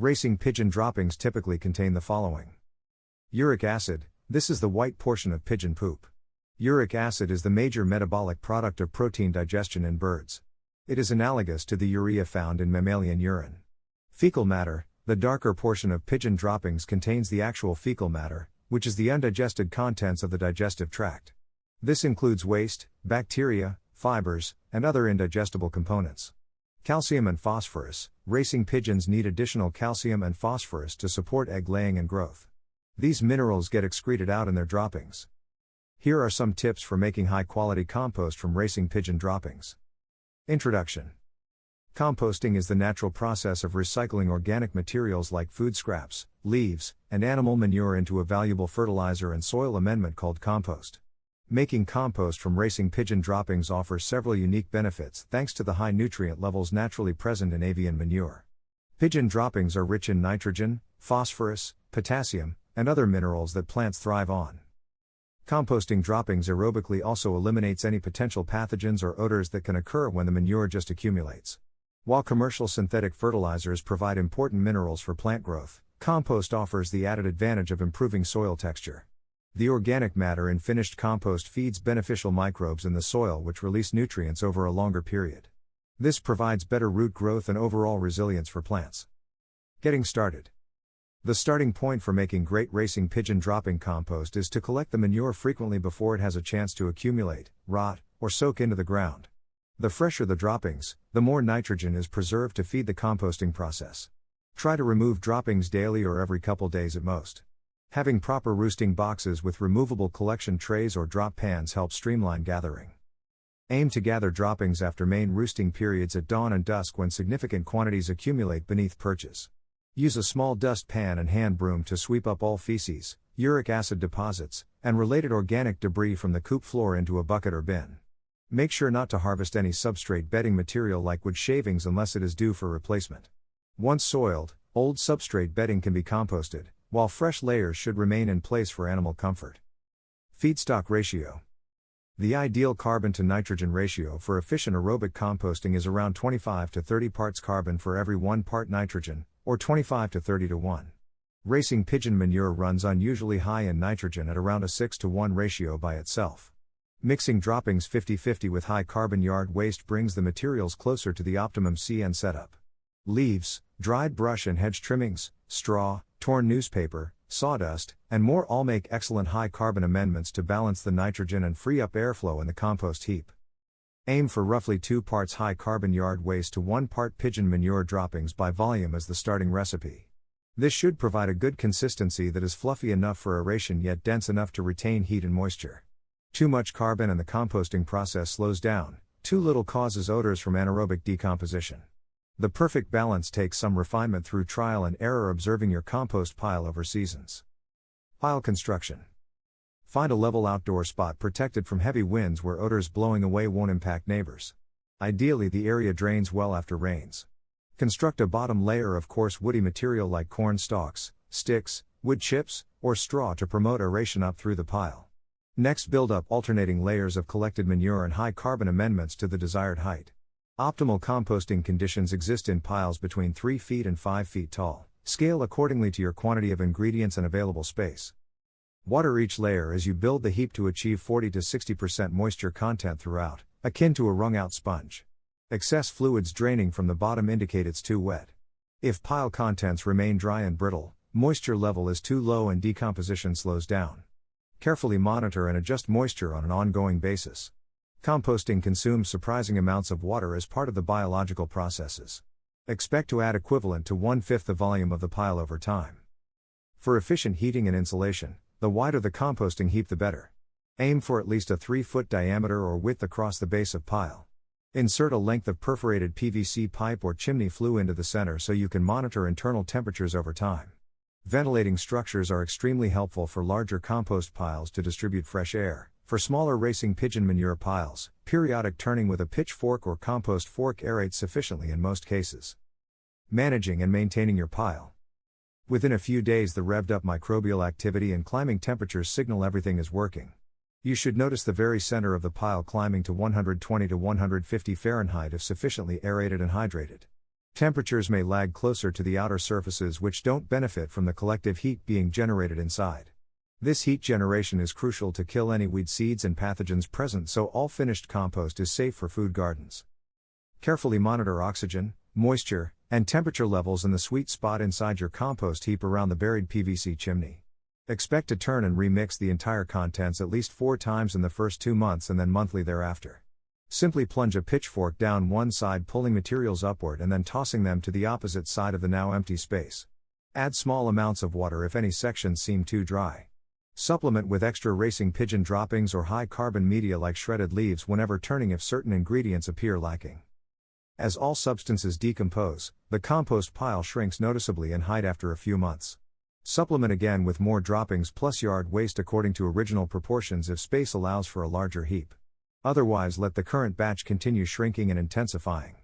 Racing pigeon droppings typically contain the following. Uric acid, this is the white portion of pigeon poop. Uric acid is the major metabolic product of protein digestion in birds. It is analogous to the urea found in mammalian urine. Fecal matter, the darker portion of pigeon droppings contains the actual fecal matter, which is the undigested contents of the digestive tract. This includes waste, bacteria, fibers, and other indigestible components. Calcium and phosphorus, racing pigeons need additional calcium and phosphorus to support egg laying and growth. These minerals get excreted out in their droppings. Here are some tips for making high-quality compost from racing pigeon droppings. Introduction. Composting is the natural process of recycling organic materials like food scraps, leaves, and animal manure into a valuable fertilizer and soil amendment called compost. Making compost from racing pigeon droppings offers several unique benefits thanks to the high nutrient levels naturally present in avian manure. Pigeon droppings are rich in nitrogen, phosphorus, potassium, and other minerals that plants thrive on. Composting droppings aerobically also eliminates any potential pathogens or odors that can occur when the manure just accumulates. While commercial synthetic fertilizers provide important minerals for plant growth, compost offers the added advantage of improving soil texture. The organic matter in finished compost feeds beneficial microbes in the soil which release nutrients over a longer period. This provides better root growth and overall resilience for plants. Getting started. The starting point for making great racing pigeon dropping compost is to collect the manure frequently before it has a chance to accumulate, rot, or soak into the ground. The fresher the droppings, the more nitrogen is preserved to feed the composting process. Try to remove droppings daily or every couple days at most. Having proper roosting boxes with removable collection trays or drop pans helps streamline gathering. Aim to gather droppings after main roosting periods at dawn and dusk when significant quantities accumulate beneath perches. Use a small dust pan and hand broom to sweep up all feces, uric acid deposits, and related organic debris from the coop floor into a bucket or bin. Make sure not to harvest any substrate bedding material like wood shavings unless it is due for replacement. Once soiled, old substrate bedding can be composted, while fresh layers should remain in place for animal comfort. Feedstock ratio. The ideal carbon to nitrogen ratio for efficient aerobic composting is around 25 to 30 parts carbon for every 1 part nitrogen, or 25 to 30 to 1. Racing pigeon manure runs unusually high in nitrogen at around a 6 to 1 ratio by itself. Mixing droppings 50-50 with high carbon yard waste brings the materials closer to the optimum CN setup. Leaves, dried brush and hedge trimmings, straw, torn newspaper, sawdust, and more all make excellent high carbon amendments to balance the nitrogen and free up airflow in the compost heap. Aim for roughly 2 parts high carbon yard waste to 1 part pigeon manure droppings by volume as the starting recipe. This should provide a good consistency that is fluffy enough for aeration yet dense enough to retain heat and moisture. Too much carbon and the composting process slows down, too little causes odors from anaerobic decomposition. The perfect balance takes some refinement through trial and error observing your compost pile over seasons. Pile construction. Find a level outdoor spot protected from heavy winds where odors blowing away won't impact neighbors. Ideally, the area drains well after rains. Construct a bottom layer of coarse woody material like corn stalks, sticks, wood chips, or straw to promote aeration up through the pile. Next, build up alternating layers of collected manure and high carbon amendments to the desired height. Optimal composting conditions exist in piles between 3 feet and 5 feet tall. Scale accordingly to your quantity of ingredients and available space. Water each layer as you build the heap to achieve 40 to 60% moisture content throughout, akin to a wrung-out sponge. Excess fluids draining from the bottom indicate it's too wet. If pile contents remain dry and brittle, moisture level is too low and decomposition slows down. Carefully monitor and adjust moisture on an ongoing basis. Composting consumes surprising amounts of water as part of the biological processes. Expect to add equivalent to 1/5 the volume of the pile over time. For efficient heating and insulation, the wider the composting heap the better. Aim for at least a 3-foot diameter or width across the base of pile. Insert a length of perforated PVC pipe or chimney flue into the center so you can monitor internal temperatures over time. Ventilating structures are extremely helpful for larger compost piles to distribute fresh air. For smaller racing pigeon manure piles, periodic turning with a pitchfork or compost fork aerates sufficiently in most cases. Managing and maintaining your pile. Within a few days, the revved up microbial activity and climbing temperatures signal everything is working. You should notice the very center of the pile climbing to 120 to 150 Fahrenheit if sufficiently aerated and hydrated. Temperatures may lag closer to the outer surfaces, which don't benefit from the collective heat being generated inside. This heat generation is crucial to kill any weed seeds and pathogens present, so all finished compost is safe for food gardens. Carefully monitor oxygen, moisture, and temperature levels in the sweet spot inside your compost heap around the buried PVC chimney. Expect to turn and remix the entire contents at least 4 times in the first 2 months and then monthly thereafter. Simply plunge a pitchfork down one side, pulling materials upward and then tossing them to the opposite side of the now empty space. Add small amounts of water if any sections seem too dry. Supplement with extra racing pigeon droppings or high carbon media like shredded leaves whenever turning if certain ingredients appear lacking. As all substances decompose, the compost pile shrinks noticeably in height after a few months. Supplement again with more droppings plus yard waste according to original proportions if space allows for a larger heap. Otherwise, let the current batch continue shrinking and intensifying.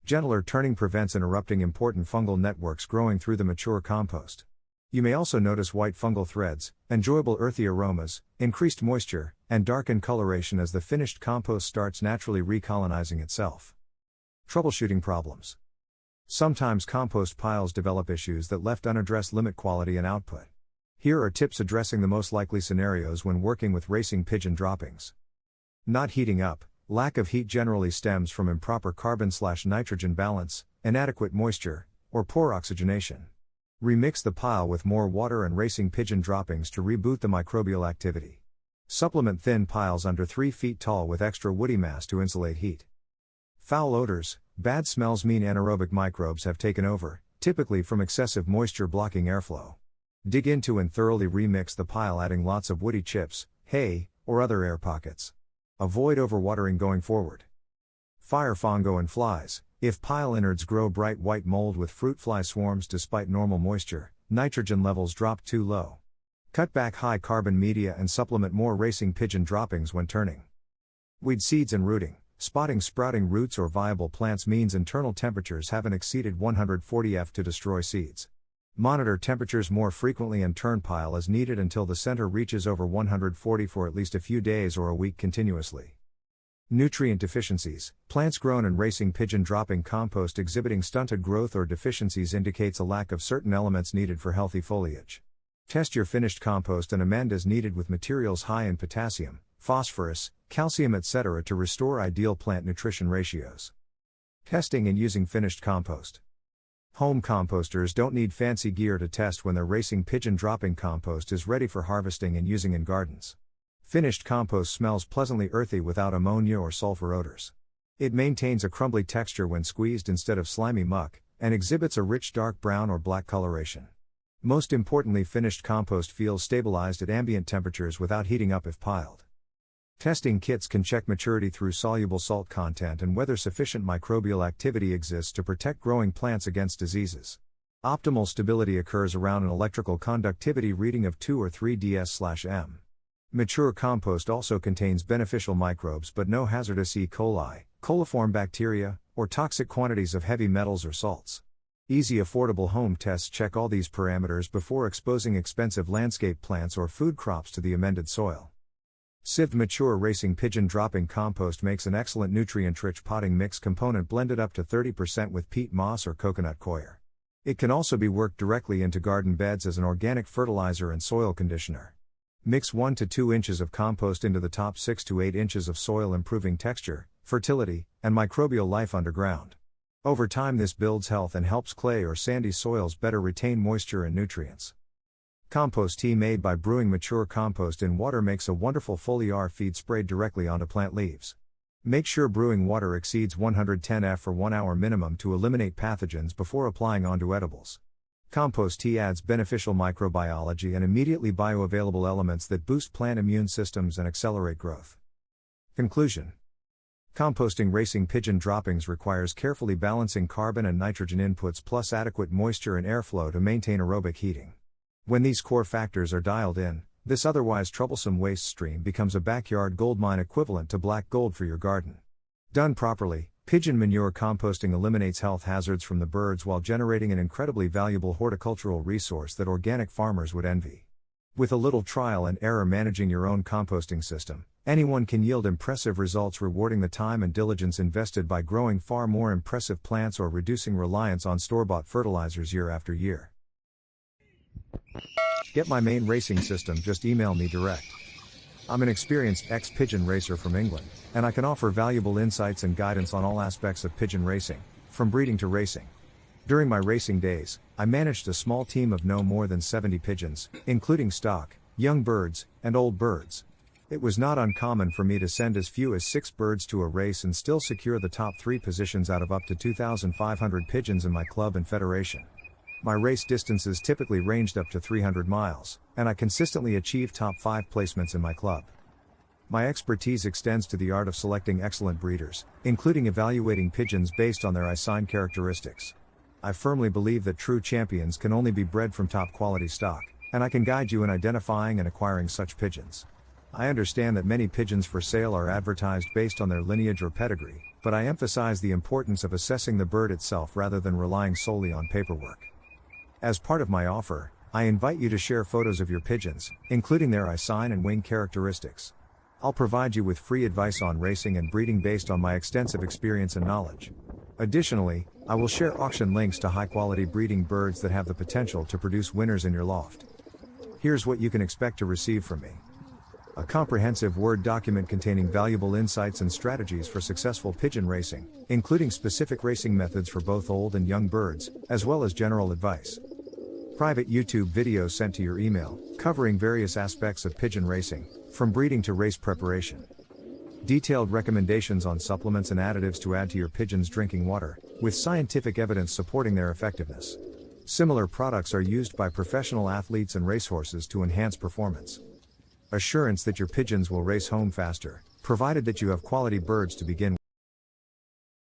Gentler turning prevents interrupting important fungal networks growing through the mature compost. You may also notice white fungal threads, enjoyable earthy aromas, increased moisture, and darkened coloration as the finished compost starts naturally recolonizing itself. Troubleshooting problems. Sometimes compost piles develop issues that left unaddressed limit quality and output. Here are tips addressing the most likely scenarios when working with racing pigeon droppings. Not heating up. Lack of heat generally stems from improper carbon/nitrogen balance, inadequate moisture, or poor oxygenation. Remix the pile with more water and racing pigeon droppings to reboot the microbial activity. Supplement thin piles under 3 feet tall with extra woody mass to insulate heat. Foul odors. Bad smells mean anaerobic microbes have taken over, typically from excessive moisture blocking airflow. Dig into and thoroughly remix the pile, adding lots of woody chips, hay, or other air pockets. Avoid overwatering going forward. Fire fungo and flies. If pile innards grow bright white mold with fruit fly swarms despite normal moisture, nitrogen levels drop too low. Cut back high carbon media and supplement more racing pigeon droppings when turning. Weed seeds and rooting. Spotting sprouting roots or viable plants means internal temperatures haven't exceeded 140 F to destroy seeds. Monitor temperatures more frequently and turn pile as needed until the center reaches over 140 for at least a few days or a week continuously. Nutrient deficiencies. Plants grown in racing pigeon dropping compost exhibiting stunted growth or deficiencies indicates a lack of certain elements needed for healthy foliage. Test your finished compost and amend as needed with materials high in potassium, phosphorus, calcium etc. to restore ideal plant nutrition ratios. Testing and using finished compost. Home composters don't need fancy gear to test when their racing pigeon dropping compost is ready for harvesting and using in gardens. Finished compost smells pleasantly earthy without ammonia or sulfur odors. It maintains a crumbly texture when squeezed instead of slimy muck, and exhibits a rich dark brown or black coloration. Most importantly, finished compost feels stabilized at ambient temperatures without heating up if piled. Testing kits can check maturity through soluble salt content and whether sufficient microbial activity exists to protect growing plants against diseases. Optimal stability occurs around an electrical conductivity reading of 2 or 3 ds/m. Mature compost also contains beneficial microbes but no hazardous E. coli, coliform bacteria, or toxic quantities of heavy metals or salts. Easy affordable home tests check all these parameters before exposing expensive landscape plants or food crops to the amended soil. Sieved mature racing pigeon dropping compost makes an excellent nutrient-rich potting mix component blended up to 30% with peat moss or coconut coir. It can also be worked directly into garden beds as an organic fertilizer and soil conditioner. Mix 1 to 2 inches of compost into the top 6 to 8 inches of soil, improving texture, fertility, and microbial life underground. Over time this builds health and helps clay or sandy soils better retain moisture and nutrients. Compost tea made by brewing mature compost in water makes a wonderful foliar feed sprayed directly onto plant leaves. Make sure brewing water exceeds 110 F for 1 hour minimum to eliminate pathogens before applying onto edibles. Compost tea adds beneficial microbiology and immediately bioavailable elements that boost plant immune systems and accelerate growth. Conclusion. Composting racing pigeon droppings requires carefully balancing carbon and nitrogen inputs plus adequate moisture and airflow to maintain aerobic heating. When these core factors are dialed in, this otherwise troublesome waste stream becomes a backyard goldmine equivalent to black gold for your garden. Done properly, pigeon manure composting eliminates health hazards from the birds while generating an incredibly valuable horticultural resource that organic farmers would envy. With a little trial and error managing your own composting system, anyone can yield impressive results, rewarding the time and diligence invested by growing far more impressive plants or reducing reliance on store-bought fertilizers year after year. Get my main racing system, just email me direct. I'm an experienced ex-pigeon racer from England, and I can offer valuable insights and guidance on all aspects of pigeon racing, from breeding to racing. During my racing days, I managed a small team of no more than 70 pigeons, including stock, young birds, and old birds. It was not uncommon for me to send as few as 6 birds to a race and still secure the top 3 positions out of up to 2,500 pigeons in my club and federation. My race distances typically ranged up to 300 miles, and I consistently achieved top 5 placements in my club. My expertise extends to the art of selecting excellent breeders, including evaluating pigeons based on their eye sign characteristics. I firmly believe that true champions can only be bred from top quality stock, and I can guide you in identifying and acquiring such pigeons. I understand that many pigeons for sale are advertised based on their lineage or pedigree, but I emphasize the importance of assessing the bird itself rather than relying solely on paperwork. As part of my offer, I invite you to share photos of your pigeons, including their eye sign and wing characteristics. I'll provide you with free advice on racing and breeding based on my extensive experience and knowledge. Additionally, I will share auction links to high-quality breeding birds that have the potential to produce winners in your loft. Here's what you can expect to receive from me: a comprehensive Word document containing valuable insights and strategies for successful pigeon racing, including specific racing methods for both old and young birds, as well as general advice. Private YouTube videos sent to your email, covering various aspects of pigeon racing, from breeding to race preparation. Detailed recommendations on supplements and additives to add to your pigeons' drinking water, with scientific evidence supporting their effectiveness. Similar products are used by professional athletes and racehorses to enhance performance. Assurance that your pigeons will race home faster, provided that you have quality birds to begin with.